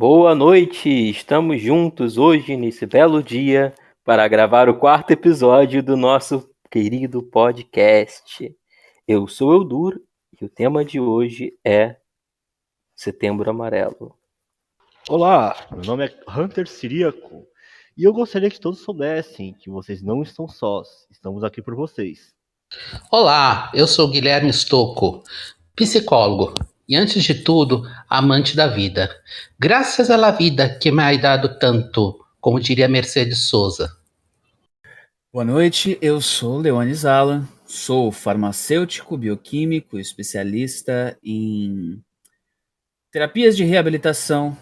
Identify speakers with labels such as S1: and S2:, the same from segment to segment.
S1: Boa noite, estamos juntos hoje nesse belo dia para gravar o quarto episódio do nosso querido podcast. Eu sou Eldur e o tema de hoje é Setembro Amarelo.
S2: Olá, meu nome é Hunter Siríaco e eu gostaria que todos soubessem que vocês não estão sós, estamos aqui por vocês.
S3: Olá, eu sou Guilherme Stocco, psicólogo e, antes de tudo, amante da vida. Graças à vida que me ha dado tanto, como diria Mercedes Sosa.
S4: Boa noite, eu sou Leonis Alan, sou farmacêutico, bioquímico, especialista em terapias de reabilitação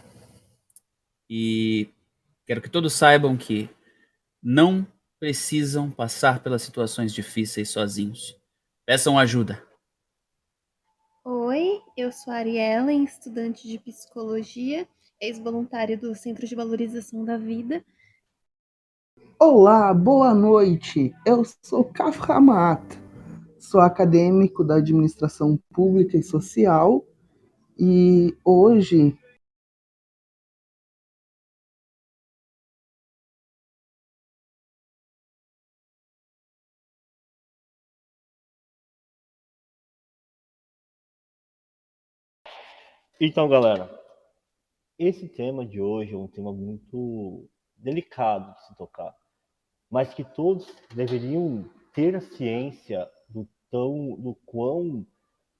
S4: e quero que todos saibam que não precisam passar pelas situações difíceis sozinhos. Peçam ajuda.
S5: Oi, eu sou a Ariellen, estudante de psicologia, ex-voluntária do Centro de Valorização da Vida.
S6: Olá, boa noite. Eu sou Kafka Mata. Sou acadêmico da Administração Pública e Social e hoje
S2: Então, galera, esse tema de hoje é um tema muito delicado de se tocar, mas que todos deveriam ter a ciência do quão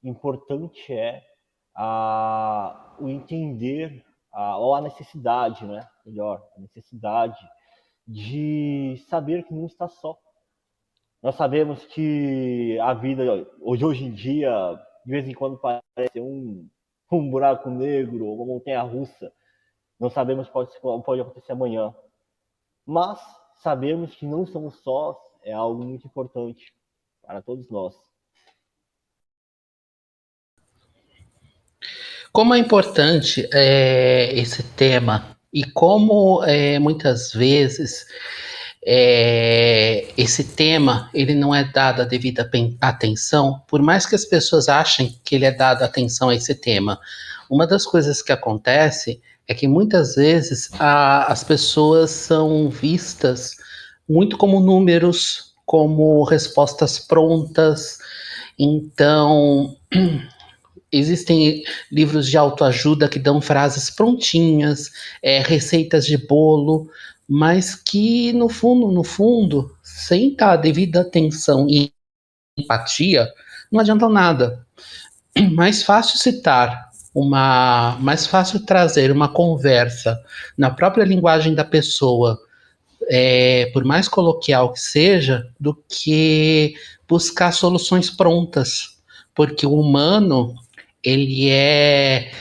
S2: importante é o entender ou a necessidade, né? Melhor, a necessidade de saber que não está só. Nós sabemos que a vida hoje em dia, de vez em quando, parece um buraco negro, uma montanha-russa. Não sabemos o que pode acontecer amanhã. Mas sabemos que não estamos sós é algo muito importante para todos nós.
S3: Como é importante esse tema e como muitas vezes esse tema ele não é dado a devida atenção, por mais que as pessoas achem que ele é dado atenção a esse tema. Uma das coisas que acontece é que muitas vezes as pessoas são vistas muito como números, como respostas prontas. Então, existem livros de autoajuda que dão frases prontinhas, receitas de bolo, mas que no fundo, sem dar a devida atenção e empatia, não adiantam nada. Mais fácil mais fácil trazer uma conversa na própria linguagem da pessoa, por mais coloquial que seja, do que buscar soluções prontas, porque o humano ele é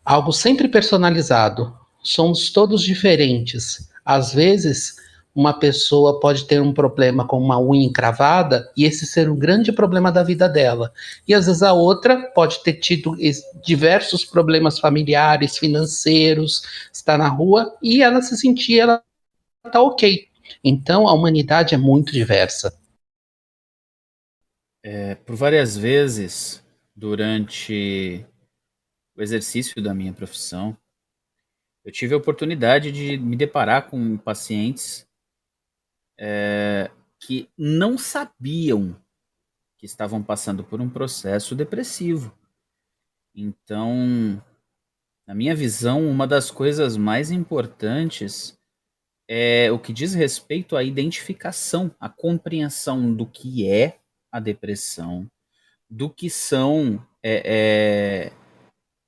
S3: algo sempre personalizado. Somos todos diferentes. Às vezes, uma pessoa pode ter um problema com uma unha encravada e esse ser um grande problema da vida dela. E às vezes a outra pode ter tido diversos problemas familiares, financeiros, está na rua e ela se sentir, ela está ok. Então, a humanidade é muito diversa.
S4: Por várias vezes, durante o exercício da minha profissão, eu tive a oportunidade de me deparar com pacientes que não sabiam que estavam passando por um processo depressivo. Então, na minha visão, uma das coisas mais importantes é o que diz respeito à identificação, à compreensão do que é a depressão, do que são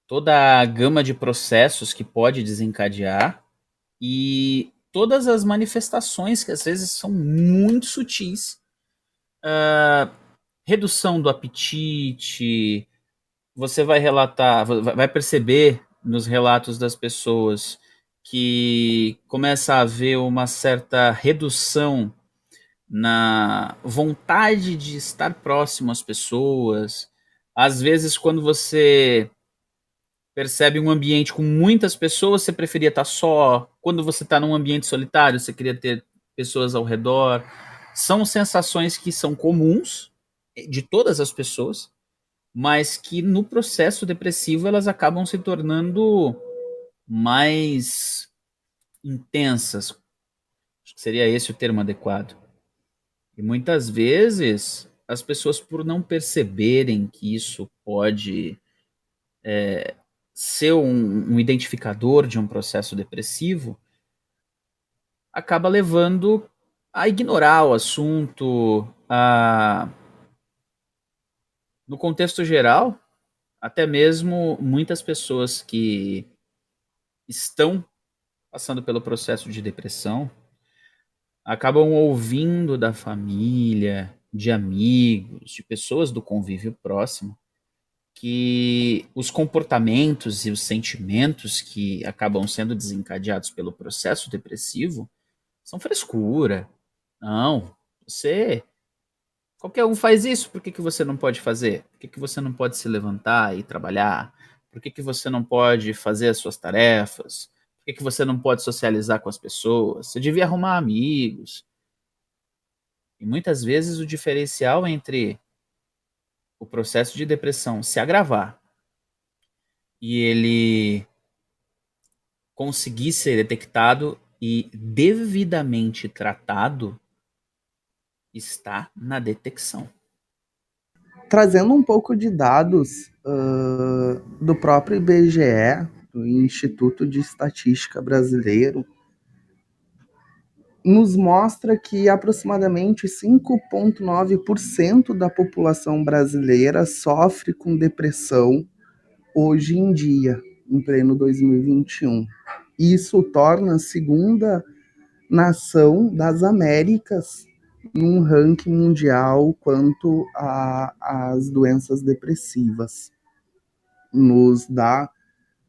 S4: toda a gama de processos que pode desencadear e todas as manifestações que às vezes são muito sutis. Redução do apetite, você vai relatar, vai perceber nos relatos das pessoas que começa a haver uma certa redução na vontade de estar próximo às pessoas. Às vezes, quando você percebe um ambiente com muitas pessoas, você preferia estar só. Quando você está num ambiente solitário, você queria ter pessoas ao redor. São sensações que são comuns de todas as pessoas, mas que no processo depressivo elas acabam se tornando mais intensas. Acho que seria esse o termo adequado. E muitas vezes as pessoas, por não perceberem que isso pode ser um identificador de um processo depressivo, acaba levando a ignorar o assunto, no contexto geral, até mesmo muitas pessoas que estão passando pelo processo de depressão acabam ouvindo da família, de amigos, de pessoas do convívio próximo, que os comportamentos e os sentimentos que acabam sendo desencadeados pelo processo depressivo são frescura. Não, você. Qualquer um faz isso, por que, que você não pode fazer? Por que, que você não pode se levantar e trabalhar? Por que, que você não pode fazer as suas tarefas? Por que, que você não pode socializar com as pessoas? Você devia arrumar amigos. E muitas vezes o diferencial entre o processo de depressão se agravar e ele conseguir ser detectado e devidamente tratado está na detecção.
S6: Trazendo um pouco de dados do próprio IBGE, do Instituto de Estatística Brasileiro, nos mostra que aproximadamente 5,9% da população brasileira sofre com depressão hoje em dia, em pleno 2021. Isso torna a segunda nação das Américas num ranking mundial quanto às doenças depressivas. Nos dá,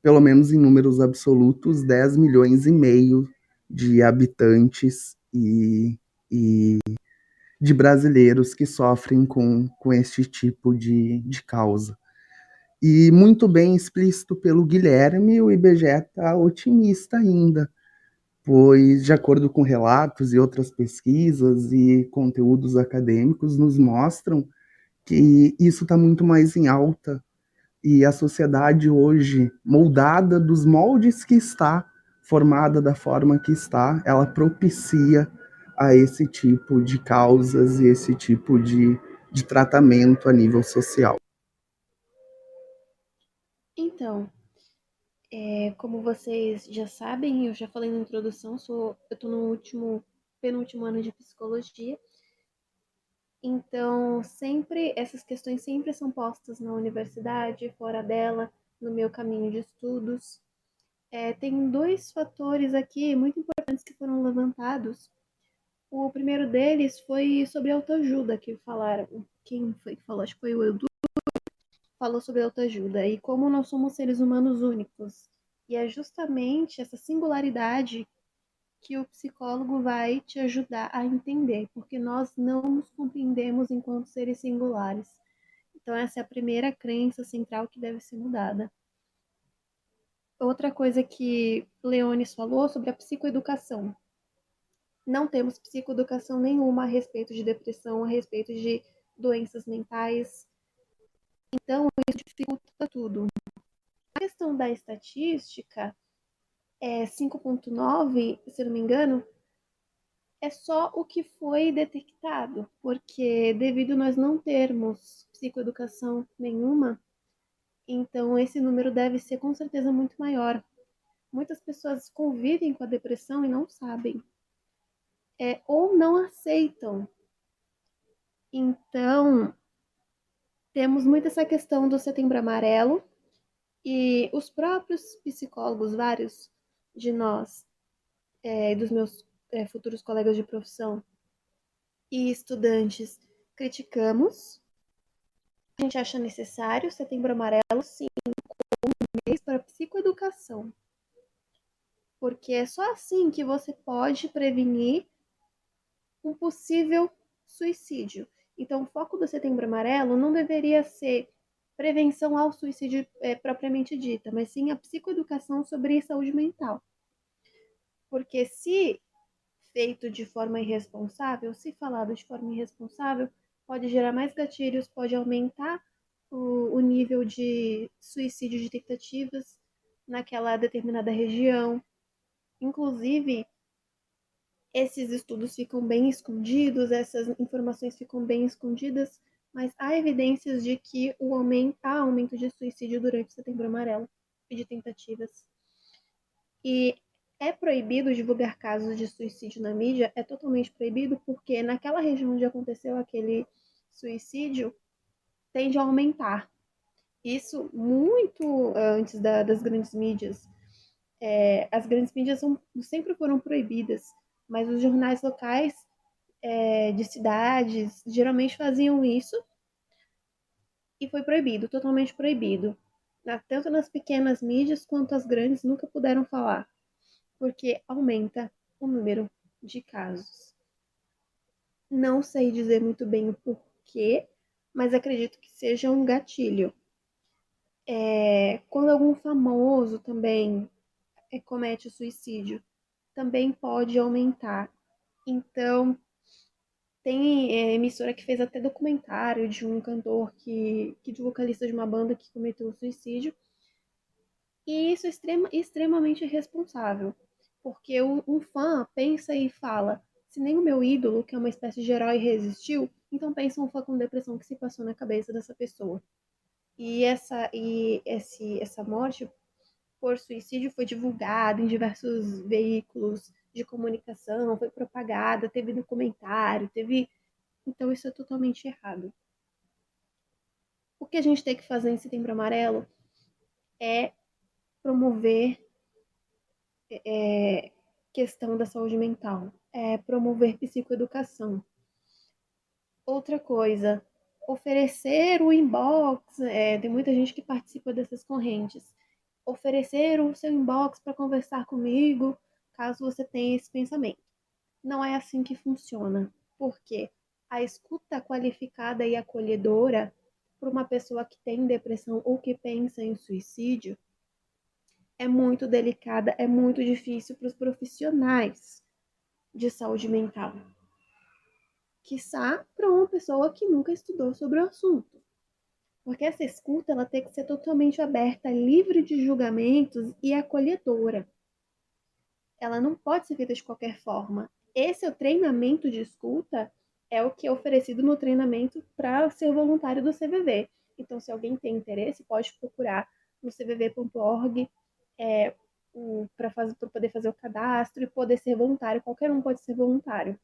S6: pelo menos em números absolutos, 10 milhões e meio de habitantes e de brasileiros que sofrem com este tipo de causa. E muito bem explícito pelo Guilherme, o IBGE está otimista ainda, pois, de acordo com relatos e outras pesquisas e conteúdos acadêmicos, nos mostram que isso está muito mais em alta e a sociedade hoje, moldada dos moldes que está, formada da forma que está, ela propicia a esse tipo de causas e esse tipo de tratamento a nível social.
S5: Então, como vocês já sabem, eu já falei na introdução, eu estou no penúltimo ano de psicologia. Então, essas questões sempre são postas na universidade, fora dela, no meu caminho de estudos. Tem dois fatores aqui muito importantes que foram levantados. O primeiro deles foi sobre autoajuda, que falaram. Quem foi que falou? Acho que foi o Edu. Falou sobre autoajuda e como nós somos seres humanos únicos. E é justamente essa singularidade que o psicólogo vai te ajudar a entender, porque nós não nos compreendemos enquanto seres singulares. Então, essa é a primeira crença central que deve ser mudada. Outra coisa que Leones falou sobre a psicoeducação. Não temos psicoeducação nenhuma a respeito de depressão, a respeito de doenças mentais. Então, isso dificulta tudo. A questão da estatística, 5,9, se não me engano, é só o que foi detectado, porque devido a nós não termos psicoeducação nenhuma, então esse número deve ser com certeza muito maior. Muitas pessoas convivem com a depressão e não sabem, ou não aceitam. Então, temos muito essa questão do Setembro Amarelo e os próprios psicólogos, vários de nós, dos meus futuros colegas de profissão e estudantes, criticamos. A gente acha necessário Setembro Amarelo, sim, como um mês para psicoeducação. Porque é só assim que você pode prevenir um possível suicídio. Então, o foco do Setembro Amarelo não deveria ser prevenção ao suicídio propriamente dita, mas sim a psicoeducação sobre saúde mental. Porque se feito de forma irresponsável, se falado de forma irresponsável, pode gerar mais gatilhos, pode aumentar o nível de suicídio de tentativas, naquela determinada região. Inclusive, esses estudos ficam bem escondidos, essas informações ficam bem escondidas, mas há evidências de que há aumento de suicídio durante o Setembro Amarelo e de tentativas. E é proibido divulgar casos de suicídio na mídia, é totalmente proibido, porque naquela região onde aconteceu aquele suicídio, tende a aumentar. Isso muito antes das grandes mídias. As grandes mídias sempre foram proibidas, mas os jornais locais de cidades geralmente faziam isso e foi proibido, totalmente proibido. Tanto nas pequenas mídias quanto as grandes nunca puderam falar, porque aumenta o número de casos. Não sei dizer muito bem o porquê, mas acredito que seja um gatilho. Quando algum famoso também comete o suicídio, também pode aumentar. Então, tem emissora que fez até documentário de um cantor de vocalista de uma banda que cometeu suicídio. E isso é extremamente irresponsável, porque um fã pensa e fala, se nem o meu ídolo, que é uma espécie de herói, resistiu, então pensa um fã com depressão que se passou na cabeça dessa pessoa. E essa morte por suicídio foi divulgada em diversos veículos de comunicação, foi propagada, teve documentário, Então isso é totalmente errado. O que a gente tem que fazer em Setembro Amarelo é promover questão da saúde mental, promover psicoeducação. Outra coisa, oferecer o inbox, tem muita gente que participa dessas correntes. Oferecer o seu inbox para conversar comigo, caso você tenha esse pensamento. Não é assim que funciona, porque a escuta qualificada e acolhedora para uma pessoa que tem depressão ou que pensa em suicídio é muito delicada, é muito difícil para os profissionais de saúde mental. Quiçá para uma pessoa que nunca estudou sobre o assunto. Porque essa escuta ela tem que ser totalmente aberta, livre de julgamentos e acolhedora. Ela não pode ser feita de qualquer forma. Esse é o treinamento de escuta, é o que é oferecido no treinamento para ser voluntário do CVV. Então, se alguém tem interesse, pode procurar no cvv.org para poder fazer o cadastro e poder ser voluntário. Qualquer um pode ser voluntário.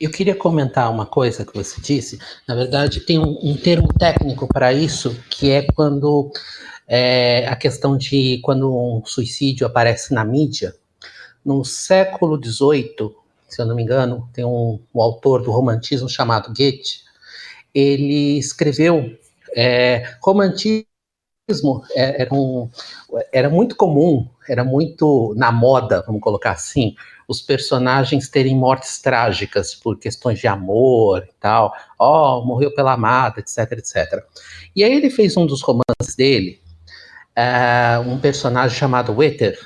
S3: Eu queria comentar uma coisa que você disse. Na verdade, tem um termo técnico para isso, que é quando a questão de quando um suicídio aparece na mídia. No século XVIII, se eu não me engano, tem um autor do romantismo chamado Goethe. Ele escreveu romantismo. Era muito comum, era muito na moda, vamos colocar assim, os personagens terem mortes trágicas por questões de amor e tal. Morreu pela amada, etc, etc. E aí ele fez um dos romances dele, um personagem chamado Werther,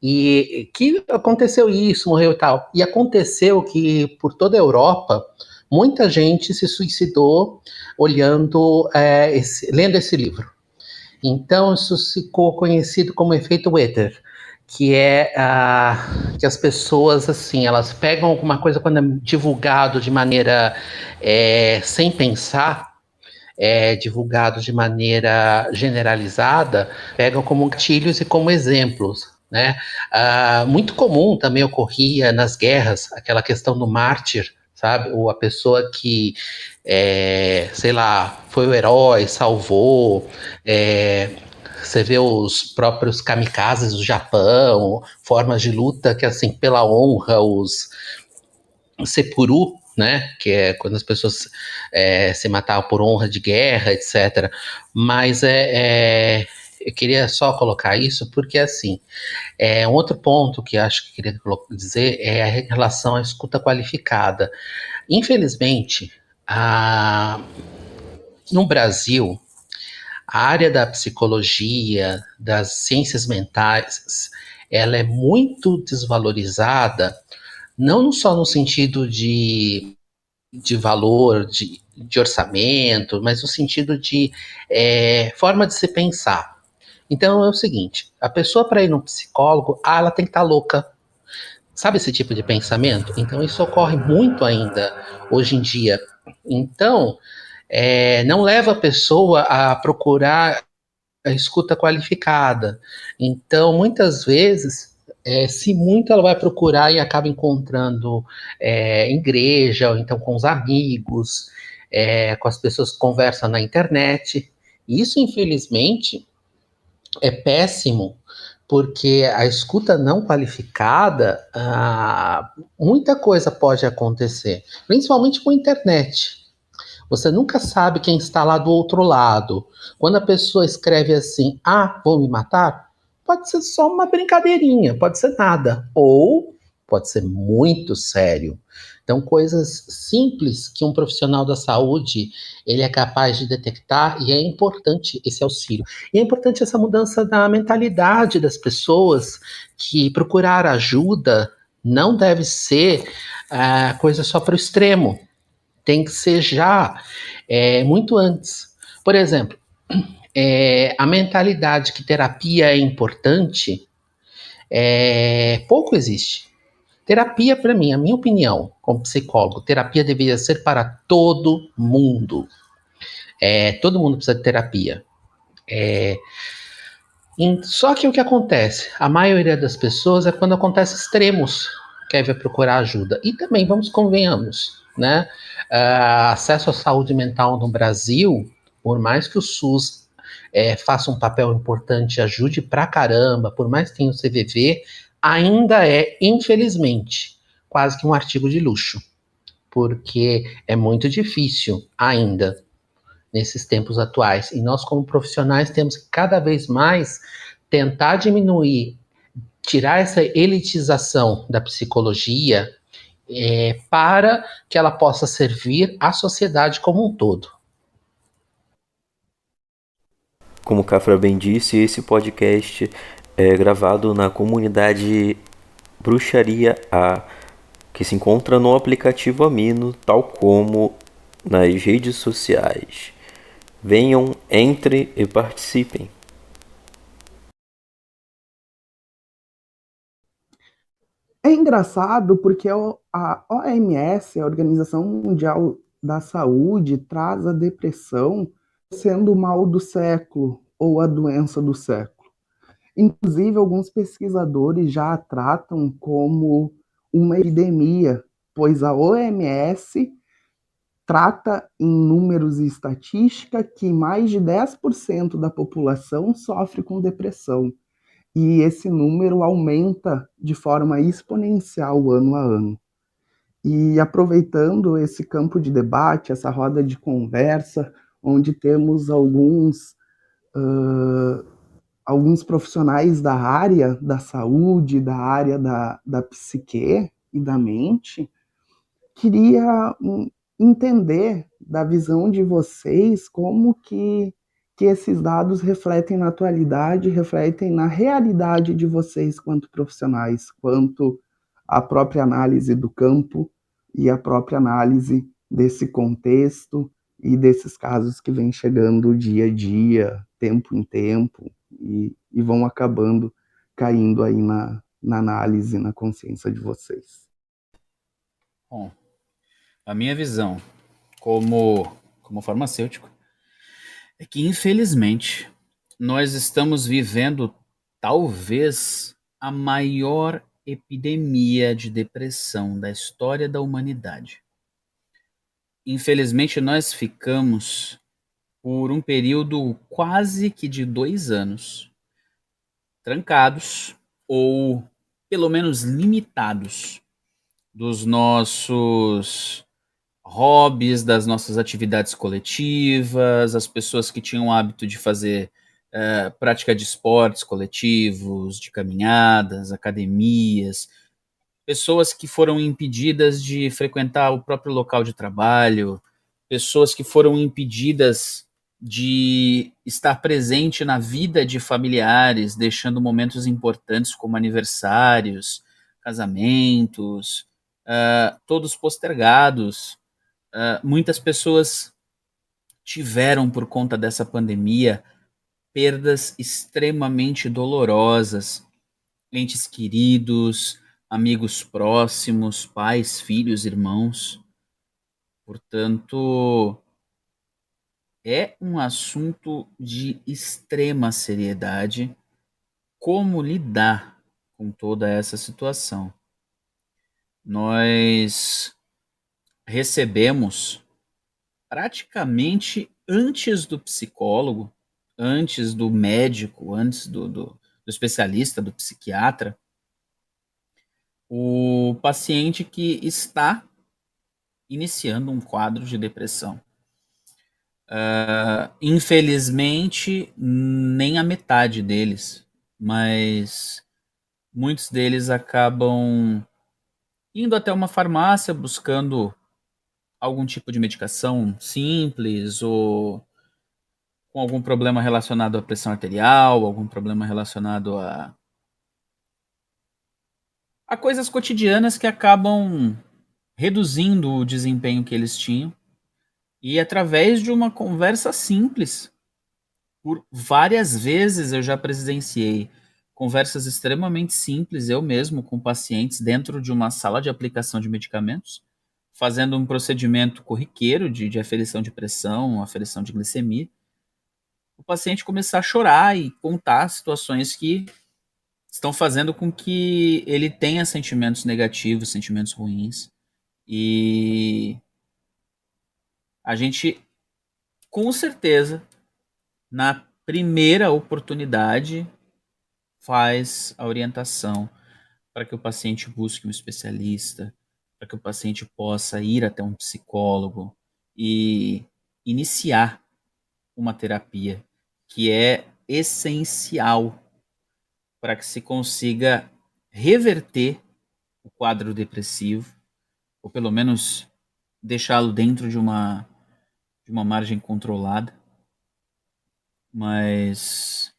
S3: e que aconteceu isso, morreu e tal. E aconteceu que por toda a Europa, muita gente se suicidou lendo esse livro. Então, isso ficou conhecido como efeito Werther, que é que as pessoas, assim, elas pegam alguma coisa quando é divulgado de maneira sem pensar, divulgado de maneira generalizada, pegam como gatilhos e como exemplos, né? Muito comum também ocorria nas guerras, aquela questão do mártir, sabe? Ou a pessoa que, sei lá, foi o herói, salvou. Você vê os próprios kamikazes do Japão, formas de luta que, assim, pela honra, os seppuku, né, que é quando as pessoas se matavam por honra de guerra, etc. Mas eu queria só colocar isso porque, assim, um outro ponto que acho que queria dizer é a relação à escuta qualificada. Infelizmente, no Brasil, a área da psicologia, das ciências mentais, ela é muito desvalorizada, não só no sentido de valor, de orçamento, mas no sentido de forma de se pensar. Então é o seguinte, a pessoa para ir no psicólogo, ela tem que estar louca. Sabe esse tipo de pensamento? Então isso ocorre muito ainda hoje em dia. Então, não leva a pessoa a procurar a escuta qualificada. Então, muitas vezes, se muito, ela vai procurar e acaba encontrando em igreja, ou então com os amigos, com as pessoas que conversam na internet. Isso, infelizmente, é péssimo, porque a escuta não qualificada, muita coisa pode acontecer, principalmente com a internet. Você nunca sabe quem está lá do outro lado. Quando a pessoa escreve assim, vou me matar, pode ser só uma brincadeirinha, pode ser nada. Ou pode ser muito sério. Então, coisas simples que um profissional da saúde ele é capaz de detectar e é importante esse auxílio. E é importante essa mudança da mentalidade das pessoas que procurar ajuda não deve ser coisa só para o extremo. Tem que ser já muito antes. Por exemplo, a mentalidade que terapia é importante pouco existe. Terapia, para mim, a minha opinião, como psicólogo, terapia deveria ser para todo mundo. Todo mundo precisa de terapia. Só que o que acontece? A maioria das pessoas é quando acontece extremos que aí vai procurar ajuda. E também, vamos convenhamos, né? Acesso à saúde mental no Brasil, por mais que o SUS faça um papel importante, ajude pra caramba, por mais que tenha o CVV, ainda é, infelizmente, quase que um artigo de luxo, porque é muito difícil ainda nesses tempos atuais. E nós, como profissionais, temos que cada vez mais tentar diminuir, tirar essa elitização da psicologia para que ela possa servir à sociedade como um todo.
S1: Como o Cafra bem disse, esse podcast é gravado na comunidade Bruxaria A, que se encontra no aplicativo Amino, tal como nas redes sociais. Venham, entre e participem.
S6: É engraçado porque a OMS, a Organização Mundial da Saúde, traz a depressão sendo o mal do século ou a doença do século. Inclusive, alguns pesquisadores já a tratam como uma epidemia, pois a OMS trata em números e estatística que mais de 10% da população sofre com depressão. E esse número aumenta de forma exponencial ano a ano. E aproveitando esse campo de debate, essa roda de conversa, onde temos alguns profissionais da área da saúde, da área da psique e da mente, queria entender da visão de vocês como que esses dados refletem na atualidade, refletem na realidade de vocês quanto profissionais, quanto a própria análise do campo e a própria análise desse contexto e desses casos que vêm chegando dia a dia, tempo em tempo, e vão acabando caindo aí na análise, na consciência de vocês.
S4: Bom, a minha visão como farmacêutico é que, infelizmente, nós estamos vivendo talvez a maior epidemia de depressão da história da humanidade. Infelizmente, nós ficamos por um período quase que de 2 anos trancados ou pelo menos limitados dos nossos hobbies, das nossas atividades coletivas, as pessoas que tinham o hábito de fazer prática de esportes coletivos, de caminhadas, academias, pessoas que foram impedidas de frequentar o próprio local de trabalho, pessoas que foram impedidas de estar presente na vida de familiares, deixando momentos importantes como aniversários, casamentos, todos postergados. Muitas pessoas tiveram, por conta dessa pandemia, perdas extremamente dolorosas, entes queridos, amigos próximos, pais, filhos, irmãos. Portanto, é um assunto de extrema seriedade como lidar com toda essa situação. Nós recebemos praticamente antes do psicólogo, antes do médico, antes do especialista, do psiquiatra, o paciente que está iniciando um quadro de depressão. Infelizmente, nem a metade deles, mas muitos deles acabam indo até uma farmácia buscando algum tipo de medicação simples ou com algum problema relacionado à pressão arterial, algum problema relacionado a coisas cotidianas que acabam reduzindo o desempenho que eles tinham. E através de uma conversa simples, por várias vezes eu já presenciei conversas extremamente simples, eu mesmo, com pacientes dentro de uma sala de aplicação de medicamentos, fazendo um procedimento corriqueiro de aferição de pressão, aferição de glicemia, o paciente começar a chorar e contar situações que estão fazendo com que ele tenha sentimentos negativos, sentimentos ruins. E a gente, com certeza, na primeira oportunidade, faz a orientação para que o paciente busque um especialista, para que o paciente possa ir até um psicólogo e iniciar uma terapia que é essencial para que se consiga reverter o quadro depressivo, ou pelo menos deixá-lo dentro de uma margem controlada. Mas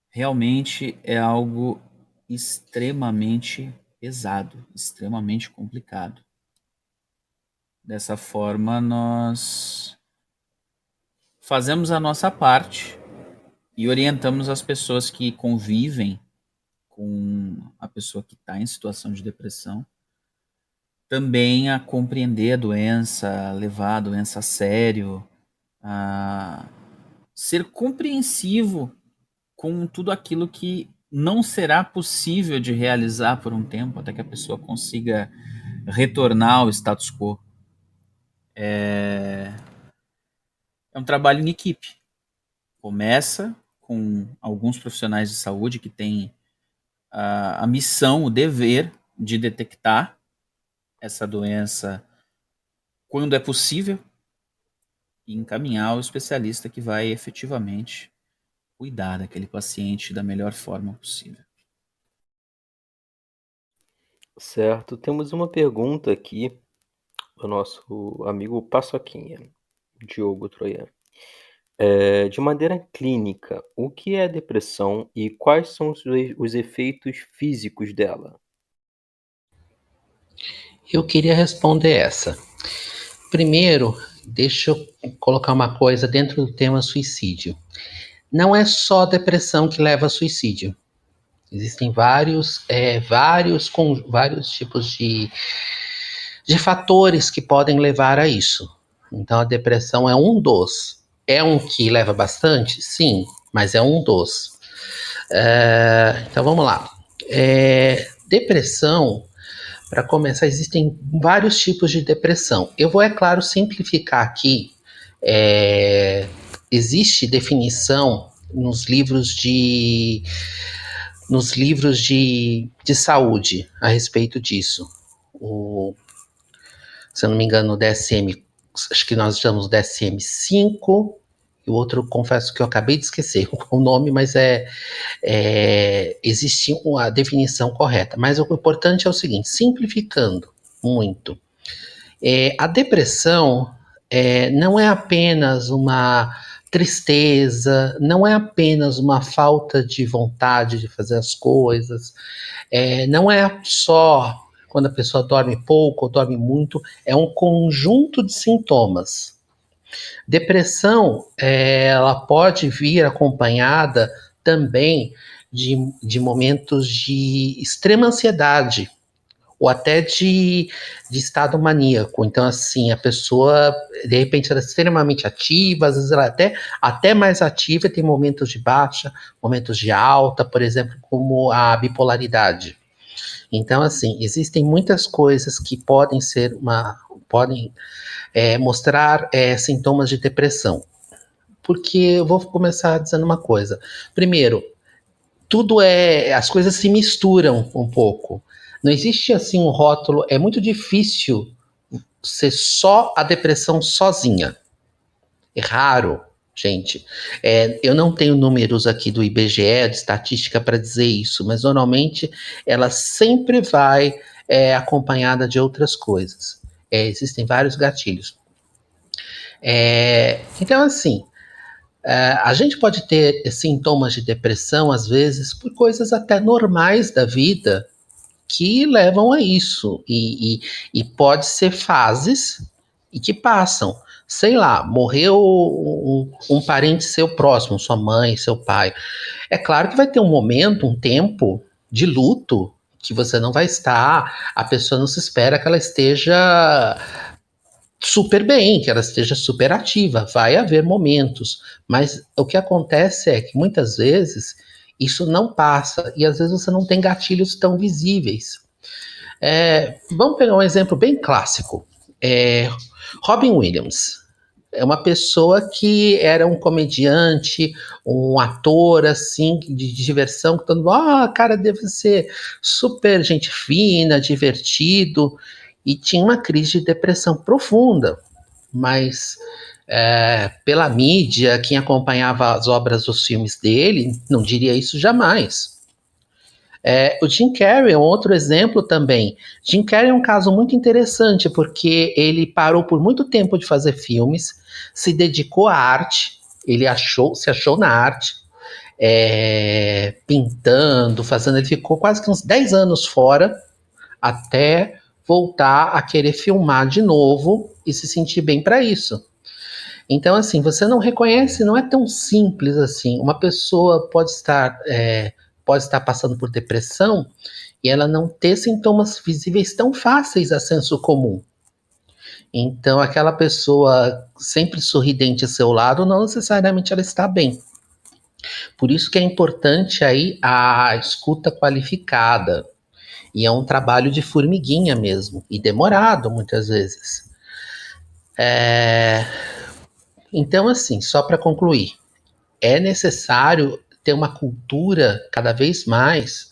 S4: realmente é algo extremamente pesado, extremamente complicado. Dessa forma, nós fazemos a nossa parte e orientamos as pessoas que convivem com a pessoa que está em situação de depressão também a compreender a doença, a levar a doença a sério, a ser compreensivo com tudo aquilo que não será possível de realizar por um tempo, até que a pessoa consiga retornar ao status quo. É um trabalho em equipe. Começa com alguns profissionais de saúde que têm a missão, o dever de detectar essa doença quando é possível e encaminhar o especialista que vai efetivamente cuidar daquele paciente da melhor forma possível.
S1: Certo, temos uma pergunta aqui do nosso amigo Paçoquinha, Diogo Troiano. De maneira clínica, o que é a depressão e quais são os efeitos físicos dela?
S3: Eu queria responder essa. Primeiro, deixa eu colocar uma coisa dentro do tema suicídio. Não é só depressão que leva a suicídio. Existem vários tipos de fatores que podem levar a isso. Então, a depressão é um dos. É um que leva bastante? Sim, mas é um dos. Então, vamos lá. Depressão, para começar, existem vários tipos de depressão. Eu vou, é claro, simplificar aqui. Existe definição nos livros de saúde a respeito disso. Se eu não me engano, o DSM, acho que nós estamos no DSM-5, e o outro, confesso que eu acabei de esquecer o nome, mas existe a definição correta. Mas o importante é o seguinte, simplificando muito, a depressão não é apenas uma tristeza, não é apenas uma falta de vontade de fazer as coisas, não é só quando a pessoa dorme pouco ou dorme muito, é um conjunto de sintomas. Depressão, ela pode vir acompanhada também de momentos de extrema ansiedade, ou até de estado maníaco. Então, assim, a pessoa, de repente, ela é extremamente ativa, às vezes ela é até mais ativa, tem momentos de baixa, momentos de alta, por exemplo, como a bipolaridade. Então, assim, existem muitas coisas que podem mostrar sintomas de depressão. Porque eu vou começar dizendo uma coisa. Primeiro, as coisas se misturam um pouco. Não existe assim um rótulo, é muito difícil ser só a depressão sozinha. É raro, gente. Eu não tenho números aqui do IBGE, de estatística, para dizer isso, mas normalmente ela sempre vai acompanhada de outras coisas. Existem vários gatilhos. Então, assim, a gente pode ter sintomas de depressão, às vezes, por coisas até normais da vida que levam a isso. E pode ser fases e que passam. Sei lá, morreu um parente seu próximo, sua mãe, seu pai. É claro que vai ter um momento, um tempo de luto que você não vai estar, a pessoa não se espera que ela esteja super bem, que ela esteja super ativa. Vai haver momentos, mas o que acontece é que muitas vezes isso não passa e às vezes você não tem gatilhos tão visíveis. Vamos pegar um exemplo bem clássico. Robin Williams é uma pessoa que era um comediante, um ator assim de diversão, que todo mundo, cara, deve ser super gente fina, divertido, e tinha uma crise de depressão profunda, mas pela mídia, quem acompanhava as obras dos filmes dele, não diria isso jamais. O Jim Carrey é um outro exemplo também. Jim Carrey é um caso muito interessante, porque ele parou por muito tempo de fazer filmes, se dedicou à arte, ele se achou na arte, pintando, fazendo, ele ficou quase que uns 10 anos fora, até voltar a querer filmar de novo e se sentir bem para isso. Então, assim, você não reconhece, não é tão simples assim. Uma pessoa pode estar passando por depressão e ela não ter sintomas visíveis tão fáceis a senso comum. Então, aquela pessoa sempre sorridente ao seu lado, não necessariamente ela está bem. Por isso que é importante aí a escuta qualificada. E é um trabalho de formiguinha mesmo, e demorado muitas vezes. Então, assim, só para concluir, é necessário ter uma cultura cada vez mais,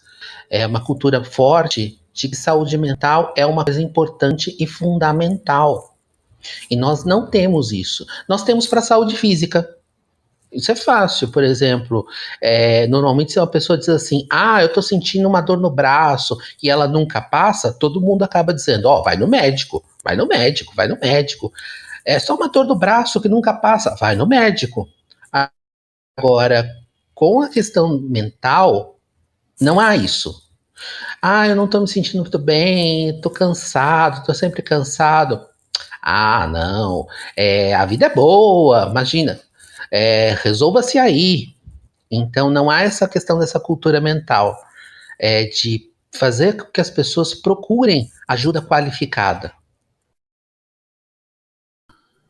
S3: uma cultura forte de que saúde mental é uma coisa importante e fundamental. E nós não temos isso. Nós temos para a saúde física. Isso é fácil, por exemplo, normalmente se uma pessoa diz assim, eu tô sentindo uma dor no braço e ela nunca passa, todo mundo acaba dizendo, vai no médico, vai no médico, vai no médico. É só uma dor no braço que nunca passa, vai no médico. Agora, com a questão mental, não há isso. Eu não tô me sentindo muito bem, tô cansado, tô sempre cansado. Não, a vida é boa, imagina, resolva-se aí. Então, não há essa questão dessa cultura mental, de fazer com que as pessoas procurem ajuda qualificada.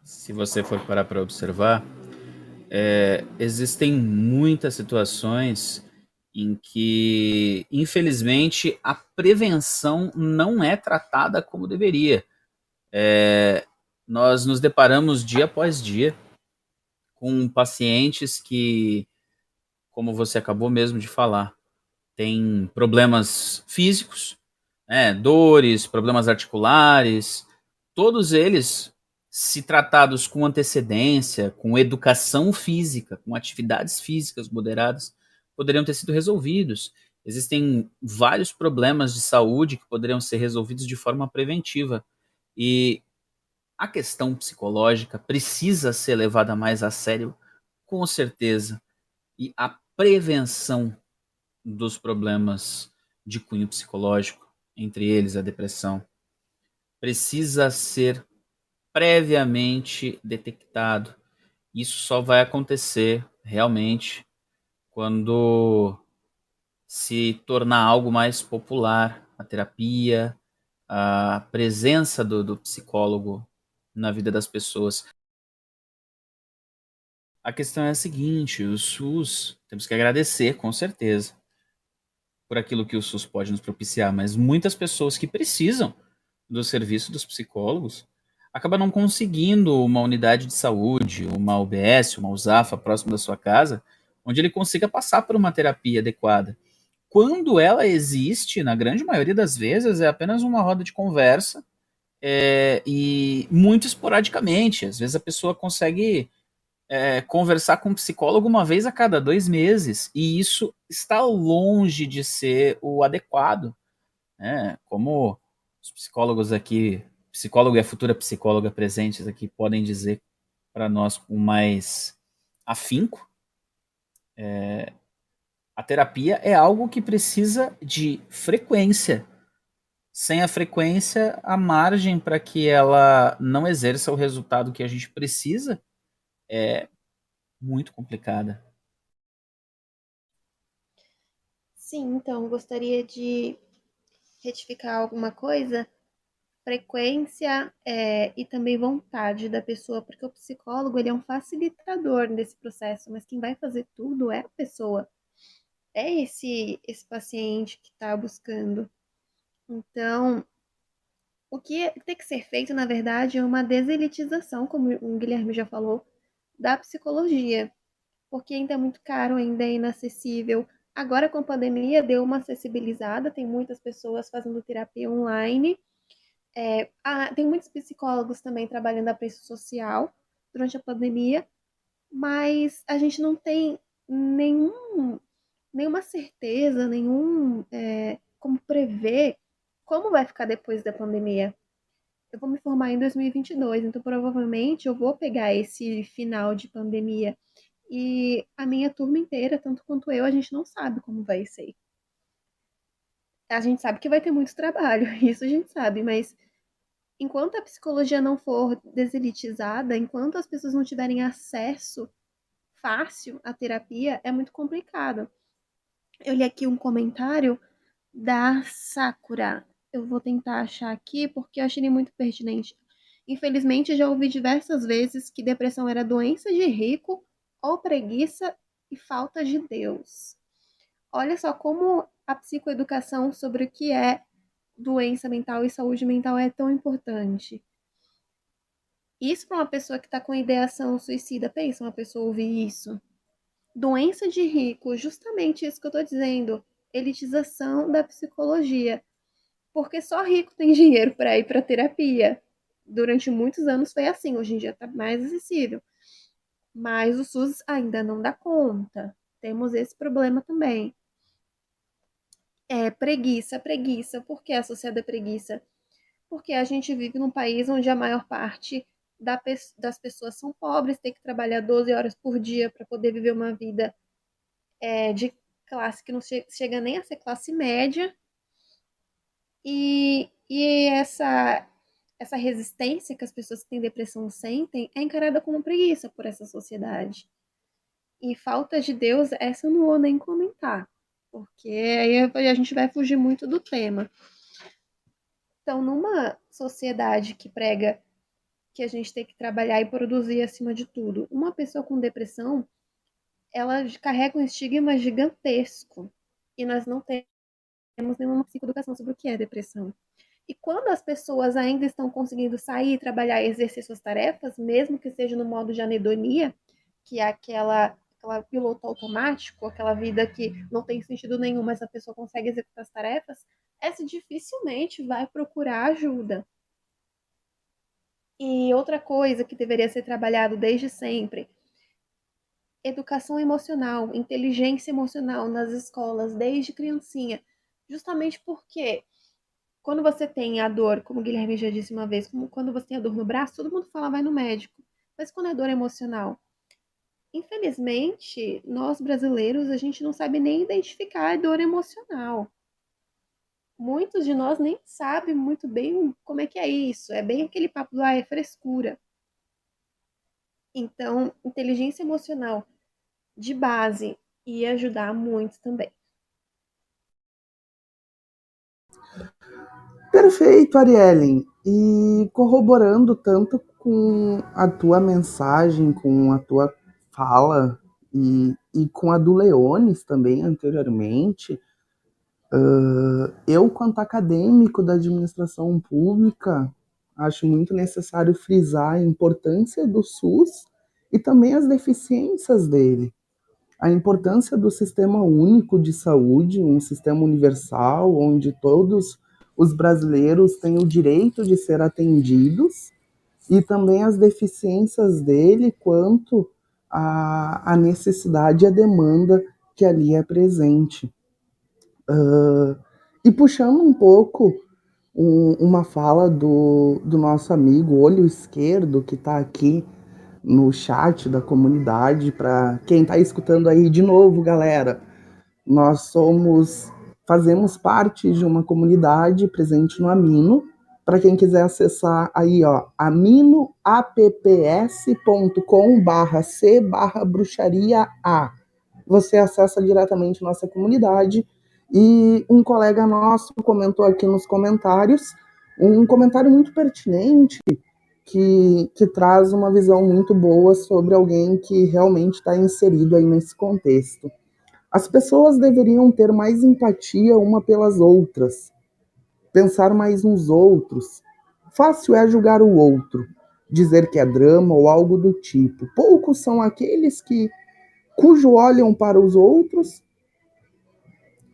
S4: Se você for parar para observar, existem muitas situações em que, infelizmente, a prevenção não é tratada como deveria. Nós nos deparamos dia após dia com pacientes que, como você acabou mesmo de falar, têm problemas físicos, dores, problemas articulares, todos eles, se tratados com antecedência, com educação física, com atividades físicas moderadas, poderiam ter sido resolvidos. Existem vários problemas de saúde que poderiam ser resolvidos de forma preventiva. E a questão psicológica precisa ser levada mais a sério, com certeza. E a prevenção dos problemas de cunho psicológico, entre eles a depressão, precisa ser previamente detectado. Isso só vai acontecer realmente quando se tornar algo mais popular, a terapia, a presença do psicólogo na vida das pessoas. A questão é a seguinte, o SUS, temos que agradecer, com certeza, por aquilo que o SUS pode nos propiciar, mas muitas pessoas que precisam do serviço dos psicólogos acabam não conseguindo uma unidade de saúde, uma UBS, uma USAFA próximo da sua casa, onde ele consiga passar por uma terapia adequada. Quando ela existe, na grande maioria das vezes, é apenas uma roda de conversa e muito esporadicamente. Às vezes a pessoa consegue conversar com um psicólogo uma vez a cada 2 meses, e isso está longe de ser o adequado, né? Como os psicólogos aqui, psicólogo e a futura psicóloga presentes aqui podem dizer para nós com mais afinco, a terapia é algo que precisa de frequência. Sem a frequência, a margem para que ela não exerça o resultado que a gente precisa é muito complicada.
S5: Sim, então, gostaria de retificar alguma coisa. Frequência e também vontade da pessoa, porque o psicólogo ele é um facilitador desse processo, mas quem vai fazer tudo é a pessoa, é esse paciente que está buscando. Então, o que tem que ser feito, na verdade, é uma deselitização, como o Guilherme já falou, da psicologia, porque ainda é muito caro, ainda é inacessível. Agora, com a pandemia, deu uma acessibilizada, tem muitas pessoas fazendo terapia online. Tem muitos psicólogos também trabalhando a preço social durante a pandemia, mas a gente não tem nenhuma certeza, como prever como vai ficar depois da pandemia. Eu vou me formar em 2022, então provavelmente eu vou pegar esse final de pandemia e a minha turma inteira, tanto quanto eu, a gente não sabe como vai ser. A gente sabe que vai ter muito trabalho, isso a gente sabe, mas enquanto a psicologia não for deselitizada, enquanto as pessoas não tiverem acesso fácil à terapia, é muito complicado. Eu li aqui um comentário da Sakura. Eu vou tentar achar aqui porque eu achei ele muito pertinente. Infelizmente, já ouvi diversas vezes que depressão era doença de rico ou preguiça e falta de Deus. Olha só como a psicoeducação sobre o que é doença mental e saúde mental é tão importante. Isso para uma pessoa que está com ideação suicida, pensa uma pessoa ouvir isso. Doença de rico, justamente isso que eu estou dizendo, elitização da psicologia. Porque só rico tem dinheiro para ir para terapia. Durante muitos anos foi assim, hoje em dia está mais acessível. Mas o SUS ainda não dá conta. Temos esse problema também. Preguiça, preguiça. Por que associada a preguiça? Porque a gente vive num país onde a maior parte das pessoas são pobres, tem que trabalhar 12 horas por dia para poder viver uma vida de classe que não chega nem a ser classe média. E essa resistência que as pessoas que têm depressão sentem é encarada como preguiça por essa sociedade. E falta de Deus, essa eu não vou nem comentar, porque aí a gente vai fugir muito do tema. Então, numa sociedade que prega que a gente tem que trabalhar e produzir acima de tudo, uma pessoa com depressão, ela carrega um estigma gigantesco. E nós não temos nenhuma psicoeducação sobre o que é depressão. E quando as pessoas ainda estão conseguindo sair, trabalhar e exercer suas tarefas, mesmo que seja no modo de anedonia, que é aquela piloto automático, aquela vida que não tem sentido nenhum, mas a pessoa consegue executar as tarefas, essa dificilmente vai procurar ajuda. E outra coisa que deveria ser trabalhado desde sempre, educação emocional, inteligência emocional nas escolas, desde criancinha, justamente porque quando você tem a dor, como o Guilherme já disse uma vez, quando você tem a dor no braço, todo mundo fala vai no médico. Mas quando é dor emocional? Infelizmente, nós brasileiros, a gente não sabe nem identificar a dor emocional. muitos de nós nem sabem muito bem como é que é isso. É bem aquele papo do, é frescura. Então, inteligência emocional de base ia ajudar muito também.
S6: Perfeito, Ariellen. E corroborando tanto com a tua mensagem, com a tua fala e com a do Leones também anteriormente, eu, quanto acadêmico da administração pública, acho muito necessário frisar a importância do SUS e também as deficiências dele. A importância do sistema único de saúde, um sistema universal, onde todos os brasileiros têm o direito de ser atendidos, e também as deficiências dele quanto à necessidade e à demanda que ali é presente. E puxando um pouco uma fala do nosso amigo Olho Esquerdo, que está aqui no chat da comunidade, para quem está escutando aí de novo, galera, nós fazemos parte de uma comunidade presente no Amino. Para quem quiser acessar aí, ó, aminoapps.com/c/bruxaria A. Você acessa diretamente nossa comunidade. E um colega nosso comentou aqui nos comentários um comentário muito pertinente que traz uma visão muito boa sobre alguém que realmente está inserido aí nesse contexto. As pessoas deveriam ter mais empatia uma pelas outras, pensar mais nos outros. Fácil é julgar o outro, dizer que é drama ou algo do tipo. Poucos são aqueles cujo olham para os outros.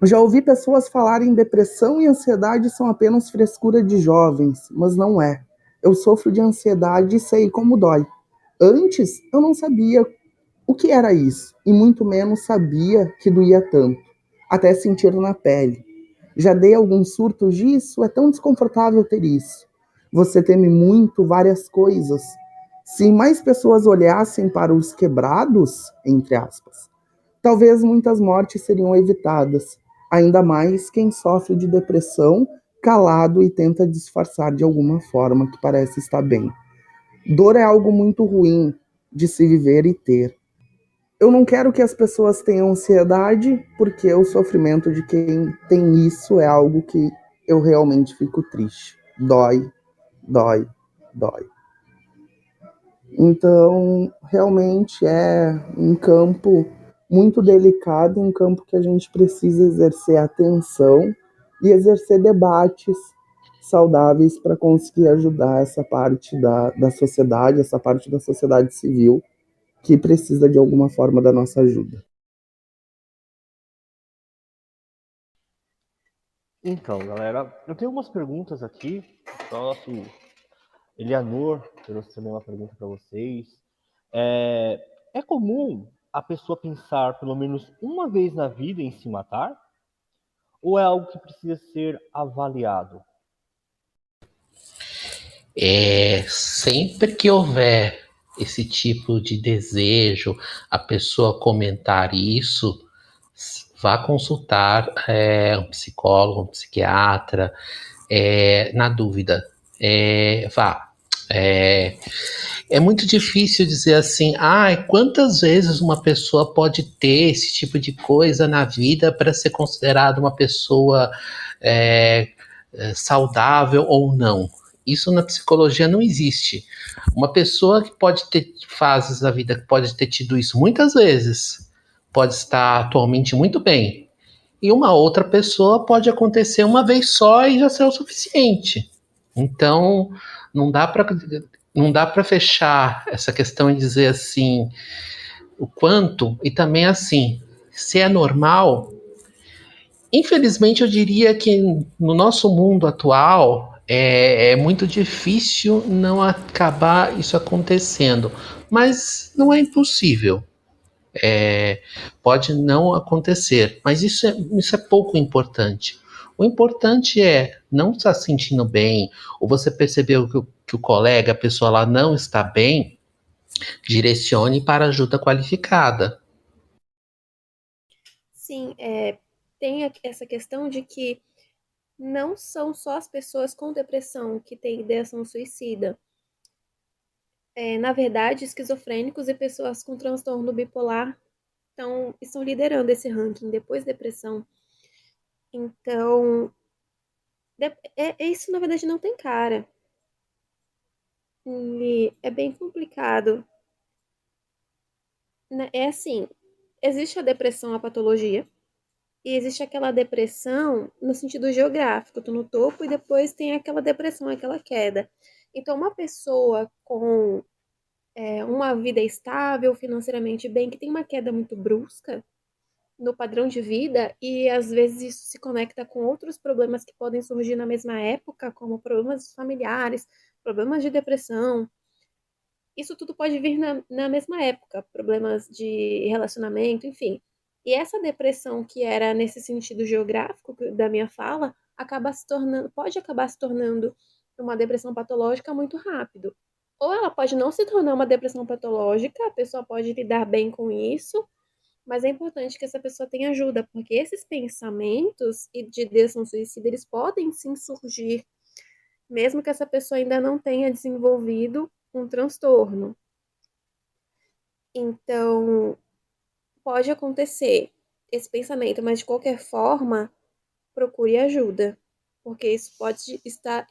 S6: Já ouvi pessoas falarem depressão e ansiedade são apenas frescura de jovens, mas não é. Eu sofro de ansiedade e sei como dói. Antes, eu não sabia o que era isso, e muito menos sabia que doía tanto, até sentir na pele. Já dei alguns surtos disso, é tão desconfortável ter isso. Você teme muito várias coisas. Se mais pessoas olhassem para os quebrados, entre aspas, talvez muitas mortes seriam evitadas. Ainda mais quem sofre de depressão, calado e tenta disfarçar de alguma forma que parece estar bem. Dor é algo muito ruim de se viver e ter. Eu não quero que as pessoas tenham ansiedade, porque o sofrimento de quem tem isso é algo que eu realmente fico triste. Dói, dói, dói. Então, realmente é um campo muito delicado, um campo que a gente precisa exercer atenção e exercer debates saudáveis para conseguir ajudar essa parte da sociedade, essa parte da sociedade civil que precisa de alguma forma da nossa ajuda.
S2: Então, galera, eu tenho algumas perguntas aqui. O nosso Elianor trouxe também uma pergunta para vocês. É comum a pessoa pensar pelo menos uma vez na vida em se matar? Ou é algo que precisa ser avaliado?
S3: Sempre que houver esse tipo de desejo, a pessoa comentar isso, vá consultar um psicólogo, um psiquiatra, na dúvida, vá. É muito difícil dizer assim, quantas vezes uma pessoa pode ter esse tipo de coisa na vida para ser considerada uma pessoa saudável ou não. Isso na psicologia não existe. Uma pessoa que pode ter fases da vida que pode ter tido isso muitas vezes, pode estar atualmente muito bem. E uma outra pessoa pode acontecer uma vez só e já ser o suficiente. Então, não dá para fechar essa questão e dizer assim o quanto, e também assim, se é normal. Infelizmente, eu diria que no nosso mundo atual é muito difícil não acabar isso acontecendo, mas não é impossível. Pode não acontecer, mas isso é pouco importante. O importante é não estar se sentindo bem, ou você percebeu que o colega, a pessoa lá não está bem, direcione para ajuda qualificada.
S5: Sim, tem essa questão de que não são só as pessoas com depressão que têm ideação suicida. Na verdade, esquizofrênicos e pessoas com transtorno bipolar estão liderando esse ranking, depois depressão. Então, isso na verdade não tem cara. E é bem complicado. É assim, existe a depressão, a patologia, e existe aquela depressão no sentido geográfico, tô no topo e depois tem aquela depressão, aquela queda. Então, uma pessoa com uma vida estável, financeiramente bem, que tem uma queda muito brusca no padrão de vida, e às vezes isso se conecta com outros problemas que podem surgir na mesma época, como problemas familiares, problemas de depressão. Isso tudo pode vir na mesma época, problemas de relacionamento, enfim. E essa depressão que era nesse sentido geográfico da minha fala, pode acabar se tornando uma depressão patológica muito rápido. Ou ela pode não se tornar uma depressão patológica, a pessoa pode lidar bem com isso, mas é importante que essa pessoa tenha ajuda, porque esses pensamentos e de ideação suicida, eles podem sim surgir, mesmo que essa pessoa ainda não tenha desenvolvido um transtorno. Então, pode acontecer esse pensamento, mas de qualquer forma, procure ajuda, porque isso pode estar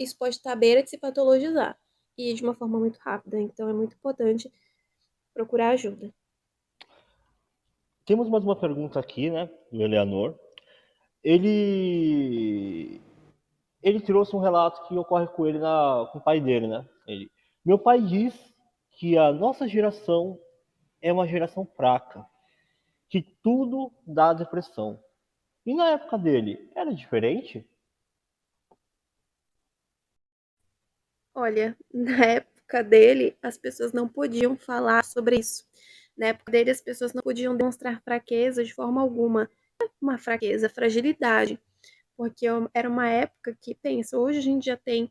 S5: à beira de se patologizar e de uma forma muito rápida. Então, é muito importante procurar ajuda.
S2: Temos mais uma pergunta aqui, né, do Eleanor. Ele trouxe um relato que ocorre com ele com o pai dele, né? Meu pai diz que a nossa geração é uma geração fraca, que tudo dá depressão. E na época dele, era diferente?
S5: Olha, na época dele, as pessoas não podiam falar sobre isso. Na época dele, as pessoas não podiam demonstrar fraqueza de forma alguma. Uma fraqueza, fragilidade. Porque era uma época que, pensa, hoje a gente já tem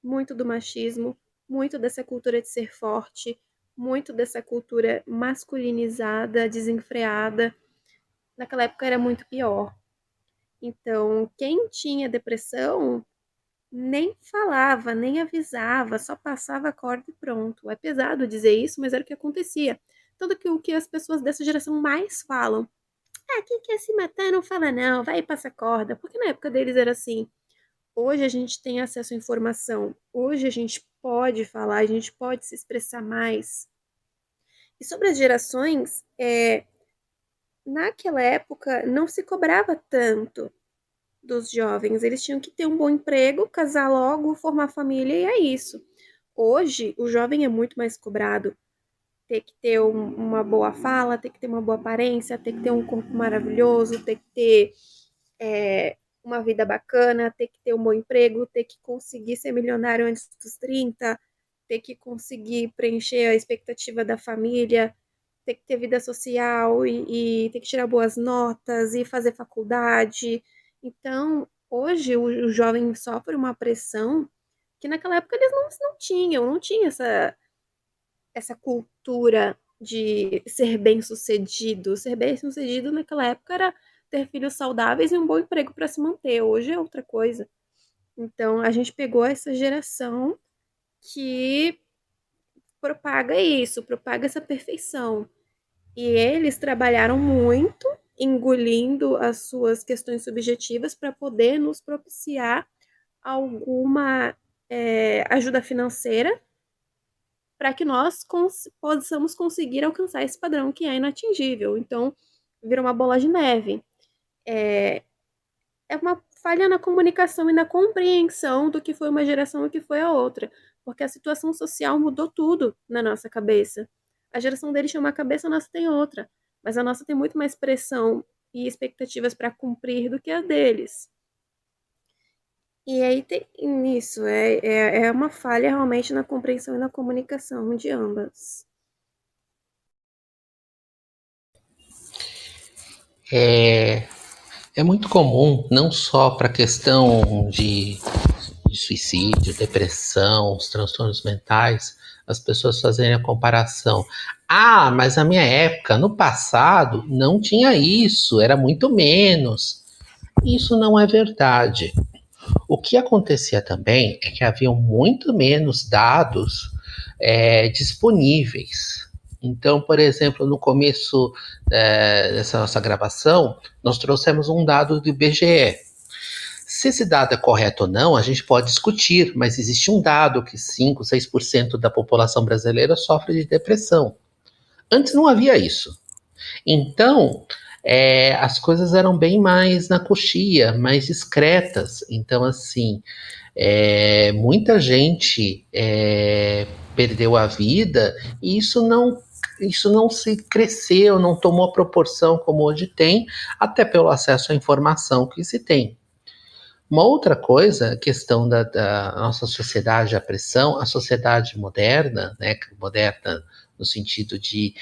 S5: muito do machismo, muito dessa cultura de ser forte, muito dessa cultura masculinizada, desenfreada. Naquela época era muito pior. Então, quem tinha depressão nem falava, nem avisava, só passava a corda e pronto. É pesado dizer isso, mas era o que acontecia. Tanto que o que as pessoas dessa geração mais falam: quem quer se matar não fala não, vai e passa a corda. Porque na época deles era assim. Hoje a gente tem acesso à informação. Hoje a gente pode falar, a gente pode se expressar mais. E sobre as gerações, naquela época não se cobrava tanto dos jovens. Eles tinham que ter um bom emprego, casar logo, formar família e é isso. Hoje, o jovem é muito mais cobrado. Ter que ter uma boa fala, ter que ter uma boa aparência, ter que ter um corpo maravilhoso, ter que ter uma vida bacana, ter que ter um bom emprego, ter que conseguir ser milionário antes dos 30, ter que conseguir preencher a expectativa da família, ter que ter vida social e ter que tirar boas notas e fazer faculdade. Então, hoje o jovem sofre uma pressão que naquela época eles não tinham essa cultura de ser bem-sucedido. Ser bem-sucedido naquela época era ter filhos saudáveis e um bom emprego para se manter. Hoje é outra coisa. Então, a gente pegou essa geração que propaga isso, propaga essa perfeição. E eles trabalharam muito, engolindo as suas questões subjetivas para poder nos propiciar alguma ajuda financeira para que nós possamos conseguir alcançar esse padrão que é inatingível. Então, vira uma bola de neve. É uma falha na comunicação e na compreensão do que foi uma geração e o que foi a outra, porque a situação social mudou tudo na nossa cabeça. A geração deles tinha uma cabeça, a nossa tem outra, mas a nossa tem muito mais pressão e expectativas para cumprir do que a deles. E aí tem isso, é uma falha realmente na compreensão e na comunicação de ambas.
S3: É muito comum, não só para a questão de suicídio, depressão, os transtornos mentais, as pessoas fazerem a comparação. Ah, mas na minha época, no passado, não tinha isso, era muito menos. Isso não é verdade. que acontecia também é que haviam muito menos dados disponíveis. Então, por exemplo, no começo dessa nossa gravação, nós trouxemos um dado do IBGE. Se esse dado é correto ou não, a gente pode discutir, mas existe um dado que 5, 6% da população brasileira sofre de depressão. Antes não havia isso. Então, as coisas eram bem mais na coxia, mais discretas. Então, assim, muita gente perdeu a vida e isso não se cresceu, não tomou a proporção como hoje tem, até pelo acesso à informação que se tem. Uma outra coisa, a questão da nossa sociedade, a pressão, a sociedade moderna, né, moderna no sentido de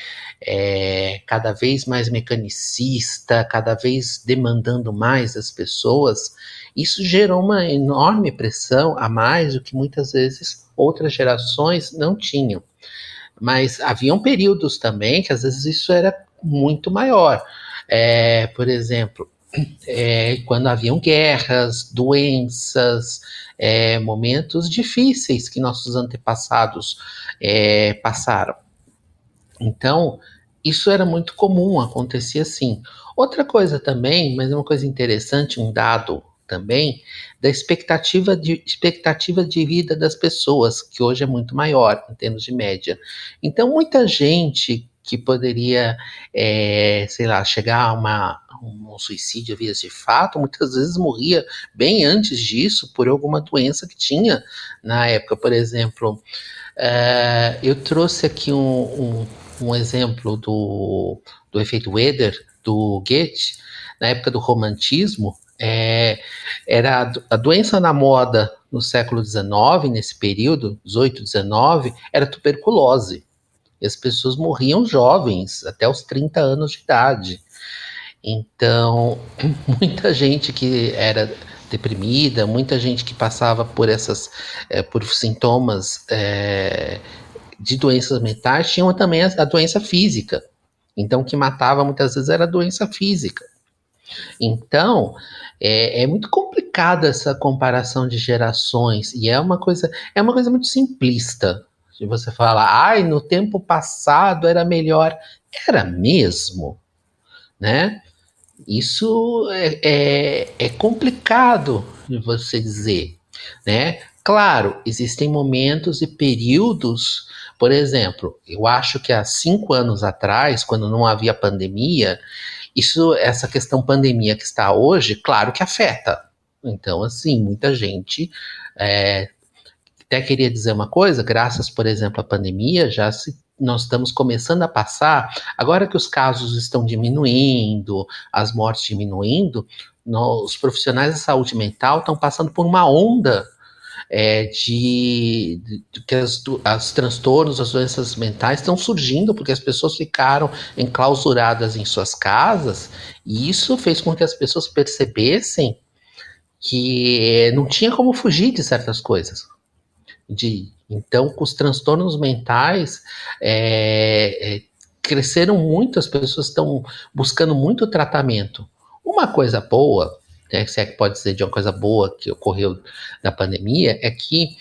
S3: cada vez mais mecanicista, cada vez demandando mais das pessoas, isso gerou uma enorme pressão a mais do que muitas vezes outras gerações não tinham. Mas haviam períodos também que às vezes isso era muito maior. Por exemplo, quando haviam guerras, doenças, momentos difíceis que nossos antepassados passaram. Então, isso era muito comum, acontecia assim. Outra coisa também, mas é uma coisa interessante, um dado também, da expectativa de vida das pessoas, que hoje é muito maior, em termos de média. Então, muita gente que poderia, sei lá, chegar a um suicídio vias de fato, muitas vezes morria bem antes disso por alguma doença que tinha na época. Por exemplo, eu trouxe aqui um exemplo do efeito Weber, do Goethe, na época do romantismo. Era a doença na moda no século XIX, nesse período, 18, 19, era tuberculose. E as pessoas morriam jovens, até os 30 anos de idade. Então, muita gente que era deprimida, muita gente que passava por por sintomas de doenças mentais, tinham também a doença física. Então, o que matava muitas vezes era a doença física. Então, é muito complicada essa comparação de gerações, e é uma coisa muito simplista. De você falar, no tempo passado era melhor. Era mesmo, né? Isso é complicado de você dizer, né? Claro, existem momentos e períodos, por exemplo, eu acho que há 5 anos atrás, quando não havia pandemia, essa questão pandemia que está hoje, claro que afeta. Então, assim, muita gente até queria dizer uma coisa, graças, por exemplo, à pandemia, nós estamos começando a passar, agora que os casos estão diminuindo, as mortes diminuindo, os profissionais da saúde mental estão passando por uma onda que os transtornos, as doenças mentais estão surgindo porque as pessoas ficaram enclausuradas em suas casas, e isso fez com que as pessoas percebessem que não tinha como fugir de certas coisas. Então, com os transtornos mentais cresceram muito, as pessoas estão buscando muito tratamento. Uma coisa boa, né, se é que pode dizer de uma coisa boa que ocorreu na pandemia, é que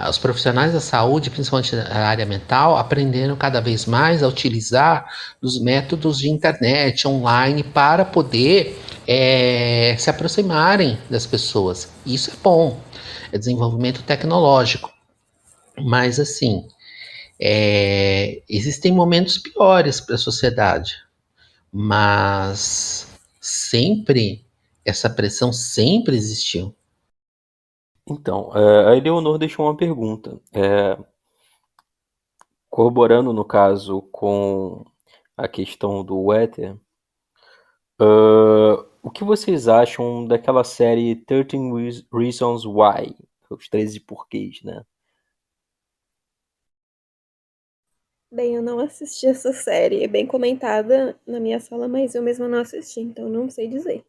S3: os profissionais da saúde, principalmente na área mental, aprenderam cada vez mais a utilizar os métodos de internet, online, para poder se aproximarem das pessoas. Isso é bom, é desenvolvimento tecnológico. Mas, assim, existem momentos piores para a sociedade, mas essa pressão sempre existiu.
S1: Então, a Eleonor deixou uma pergunta, corroborando, no caso, com a questão do éter. O que vocês acham daquela série 13 Reasons Why? Os 13 porquês, né?
S5: Bem, eu não assisti essa série. É bem comentada na minha sala, mas eu mesma não assisti, então não sei dizer.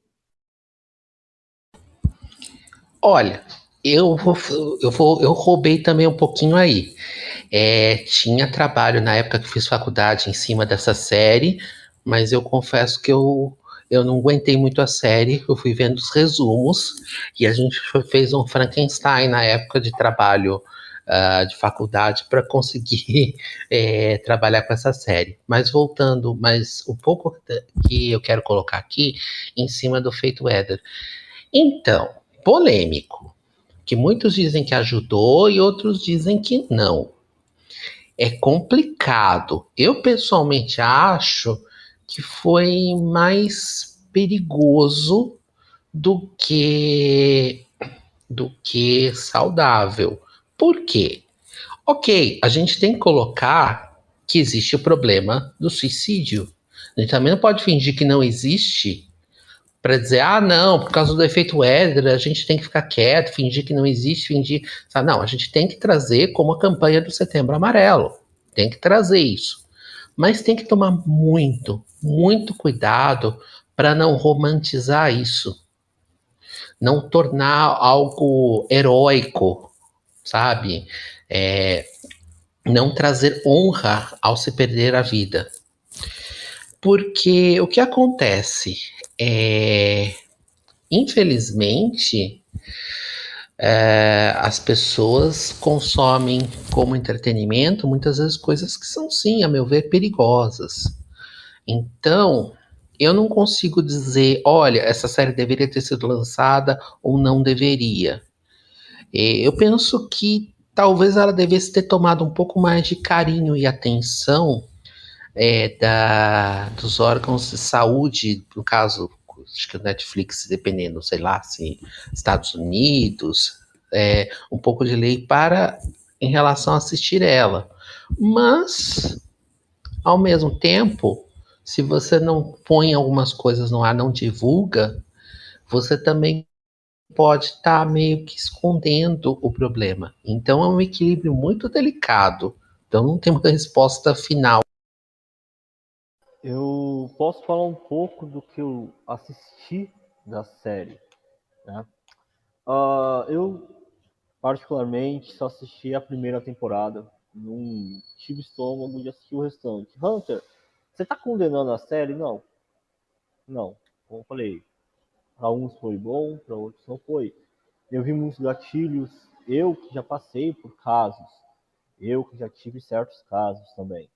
S3: Olha, eu roubei também um pouquinho aí. Tinha trabalho na época que fiz faculdade em cima dessa série, mas eu confesso que eu eu não aguentei muito a série, eu fui vendo os resumos, e a gente fez um Frankenstein na época de trabalho de faculdade para conseguir trabalhar com essa série. Mas voltando, mas o pouco que eu quero colocar aqui em cima do Fate Weather. Então, polêmico, que muitos dizem que ajudou e outros dizem que não. É complicado. Eu pessoalmente acho que foi mais perigoso do que saudável. Por quê? Ok, a gente tem que colocar que existe o problema do suicídio. A gente também não pode fingir que não existe para dizer, ah, não, por causa do efeito Éder, a gente tem que ficar quieto, fingir que não existe, fingir. Sabe? Não, a gente tem que trazer como a campanha do Setembro Amarelo. Tem que trazer isso. Mas tem que tomar muito, muito cuidado para não romantizar isso. Não tornar algo heróico, sabe? Não trazer honra ao se perder a vida. Porque o que acontece é, infelizmente, as pessoas consomem como entretenimento muitas vezes coisas que são, sim, a meu ver, perigosas. Então, eu não consigo dizer, olha, essa série deveria ter sido lançada ou não deveria. Eu penso que talvez ela devesse ter tomado um pouco mais de carinho e atenção dos órgãos de saúde, no caso, acho que o Netflix, dependendo, sei lá, se Estados Unidos, um pouco de lei em relação a assistir ela. Mas, ao mesmo tempo, se você não põe algumas coisas no ar, não divulga, você também pode estar meio que escondendo o problema. Então é um equilíbrio muito delicado. Então não tem uma resposta final.
S2: Eu posso falar um pouco do que eu assisti da série, né? Eu, particularmente, só assisti a primeira temporada. Não tive estômago de assistir o restante. Hunter, você tá condenando a série? Não. Não. Como eu falei, para uns foi bom, para outros não foi. Eu vi muitos gatilhos. Eu que já passei por casos. Eu que já tive certos casos também.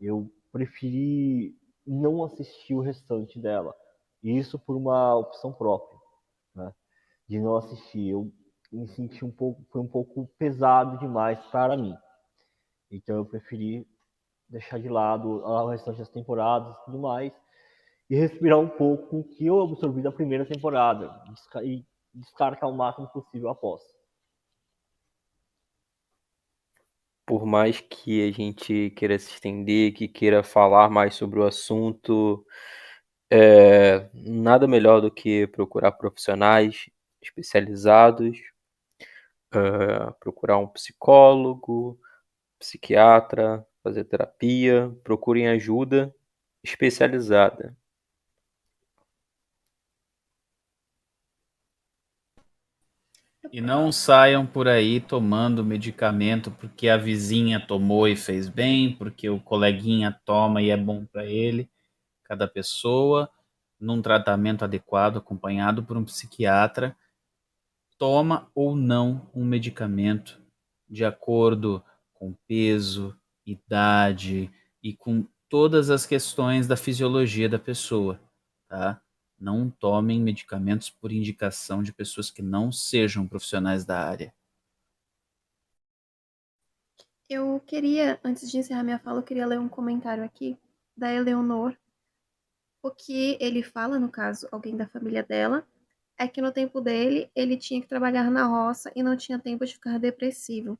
S2: Eu preferi não assistir o restante dela. Isso por uma opção própria, né? De não assistir. Eu me senti foi um pouco pesado demais para mim. Então eu preferi deixar de lado o restante das temporadas e tudo mais e respirar um pouco o que eu absorvi da primeira temporada e descartar o máximo possível após.
S1: Por mais que a gente queira se estender, que queira falar mais sobre o assunto, nada melhor do que procurar profissionais especializados, procurar um psicólogo, psiquiatra, fazer terapia, procurem ajuda especializada.
S4: E não saiam por aí tomando medicamento porque a vizinha tomou e fez bem, porque o coleguinha toma e é bom para ele. Cada pessoa, num tratamento adequado, acompanhado por um psiquiatra, toma ou não um medicamento de acordo com peso, idade e com todas as questões da fisiologia da pessoa, tá? Não tomem medicamentos por indicação de pessoas que não sejam profissionais da área.
S5: Eu queria, antes de encerrar minha fala, eu queria ler um comentário aqui da Eleonor. O que ele fala, no caso, alguém da família dela, é que no tempo dele ele tinha que trabalhar na roça e não tinha tempo de ficar depressivo.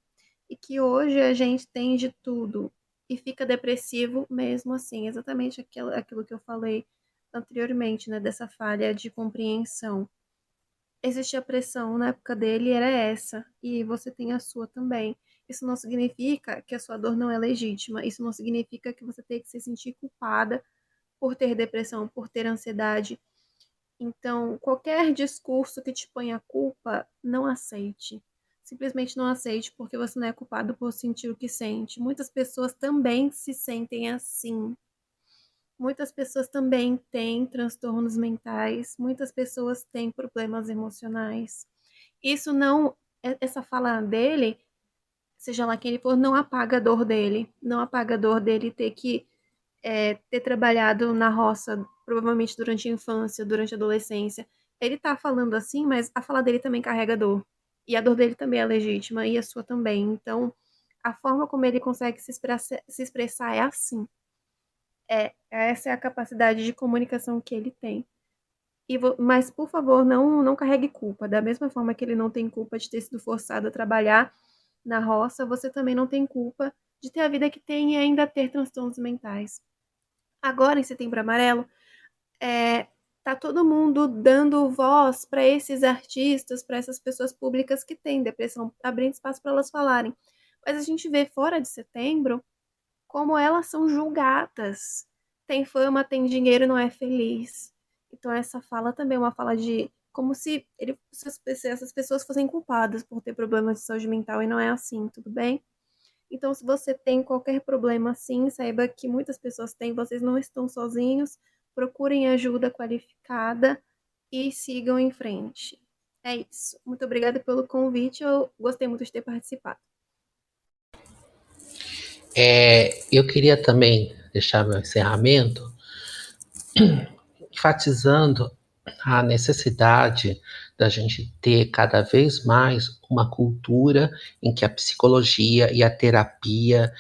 S5: E que hoje a gente tem de tudo e fica depressivo mesmo assim. Exatamente aquilo que eu falei anteriormente, né? Dessa falha de compreensão. Existia pressão na época dele, era essa, e você tem a sua também. Isso não significa que a sua dor não é legítima, isso não significa que você tem que se sentir culpada por ter depressão, por ter ansiedade. Então, qualquer discurso que te ponha culpa, não aceite. Simplesmente não aceite, porque você não é culpado por sentir o que sente. Muitas pessoas também se sentem assim. Muitas pessoas também têm transtornos mentais, muitas pessoas têm problemas emocionais. Isso não, essa fala dele, seja lá quem ele for, não apaga a dor dele, não apaga a dor dele ter que ter trabalhado na roça, provavelmente durante a infância, durante a adolescência. Ele tá falando assim, mas a fala dele também carrega dor. E a dor dele também é legítima, e a sua também. Então, a forma como ele consegue se expressar é assim. Essa é a capacidade de comunicação que ele tem. Mas, por favor, não carregue culpa. Da mesma forma que ele não tem culpa de ter sido forçado a trabalhar na roça, você também não tem culpa de ter a vida que tem e ainda ter transtornos mentais. Agora, em Setembro Amarelo, tá todo mundo dando voz para esses artistas, para essas pessoas públicas que têm depressão, abrindo espaço para elas falarem. Mas a gente vê fora de setembro como elas são julgadas. Tem fama, tem dinheiro, não é feliz. Então essa fala também é uma fala de como se essas pessoas fossem culpadas por ter problemas de saúde mental e não é assim, tudo bem? Então, se você tem qualquer problema assim, saiba que muitas pessoas têm, vocês não estão sozinhos, procurem ajuda qualificada e sigam em frente. É isso. Muito obrigada pelo convite, eu gostei muito de ter participado.
S3: Eu queria também deixar meu encerramento enfatizando a necessidade da gente ter cada vez mais uma cultura em que a psicologia e a terapia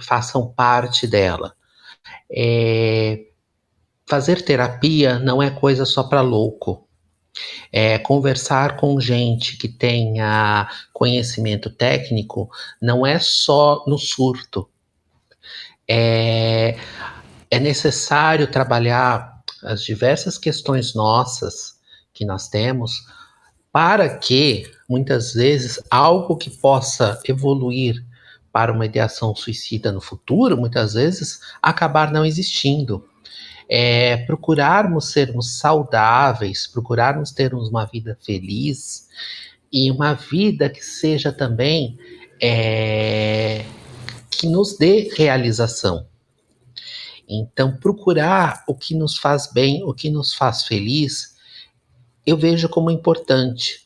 S3: façam parte dela. Fazer terapia não é coisa só para louco. Conversar com gente que tenha conhecimento técnico não é só no surto. É necessário trabalhar as diversas questões nossas que nós temos para que, muitas vezes, algo que possa evoluir para uma ideação suicida no futuro, muitas vezes, acabar não existindo. Procurarmos sermos saudáveis, procurarmos termos uma vida feliz e uma vida que seja também que nos dê realização. Então, procurar o que nos faz bem, o que nos faz feliz, eu vejo como importante.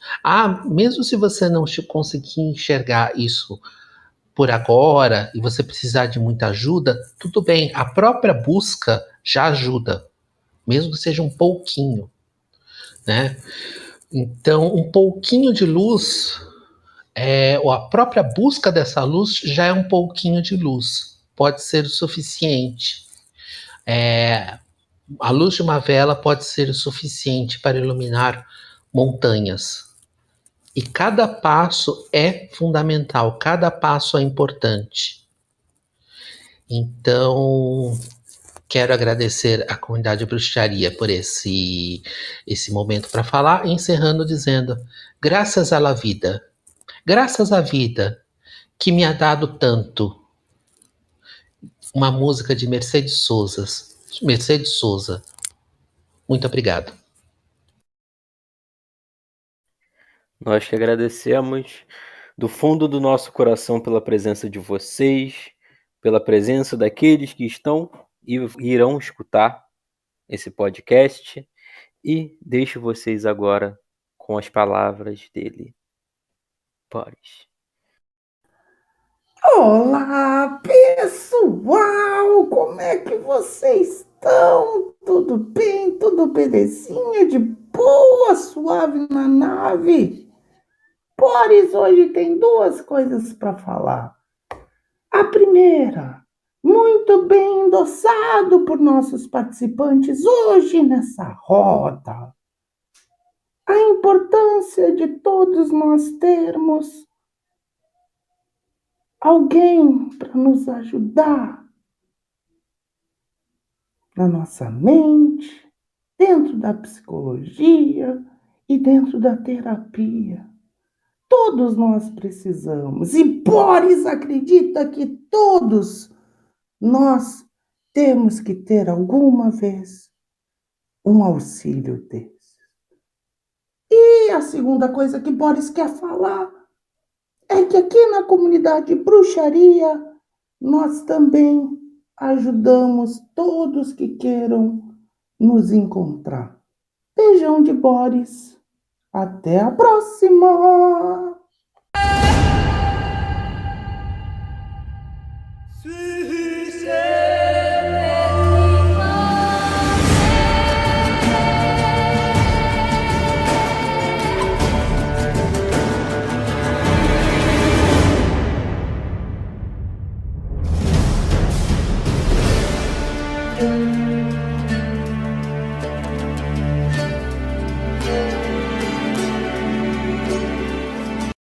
S3: Mesmo se você não conseguir enxergar isso por agora e você precisar de muita ajuda, tudo bem, a própria busca já ajuda, mesmo que seja um pouquinho, né? Então, um pouquinho de luz, ou a própria busca dessa luz já é um pouquinho de luz, pode ser o suficiente. A luz de uma vela pode ser o suficiente para iluminar montanhas. E cada passo é fundamental, cada passo é importante. Então, quero agradecer à comunidade Bruxaria por esse momento para falar, encerrando dizendo: graças à vida, graças à vida que me ha dado tanto. Uma música de Mercedes Souza. Muito obrigado.
S1: Nós que agradecemos do fundo do nosso coração pela presença de vocês, pela presença daqueles que estão e irão escutar esse podcast, e deixo vocês agora com as palavras dele. Boris.
S6: Olá, pessoal! Como é que vocês estão? Tudo bem? Tudo belezinha? De boa, suave na nave? Boris hoje tem duas coisas para falar. A primeira, muito bem endossado por nossos participantes hoje nessa roda, a importância de todos nós termos alguém para nos ajudar na nossa mente, dentro da psicologia e dentro da terapia. Todos nós precisamos. E Boris acredita que todos nós temos que ter alguma vez um auxílio desse. E a segunda coisa que Boris quer falar é que aqui na comunidade Bruxaria nós também ajudamos todos que queiram nos encontrar. Beijão de Boris. Até a próxima!
S7: Thank you.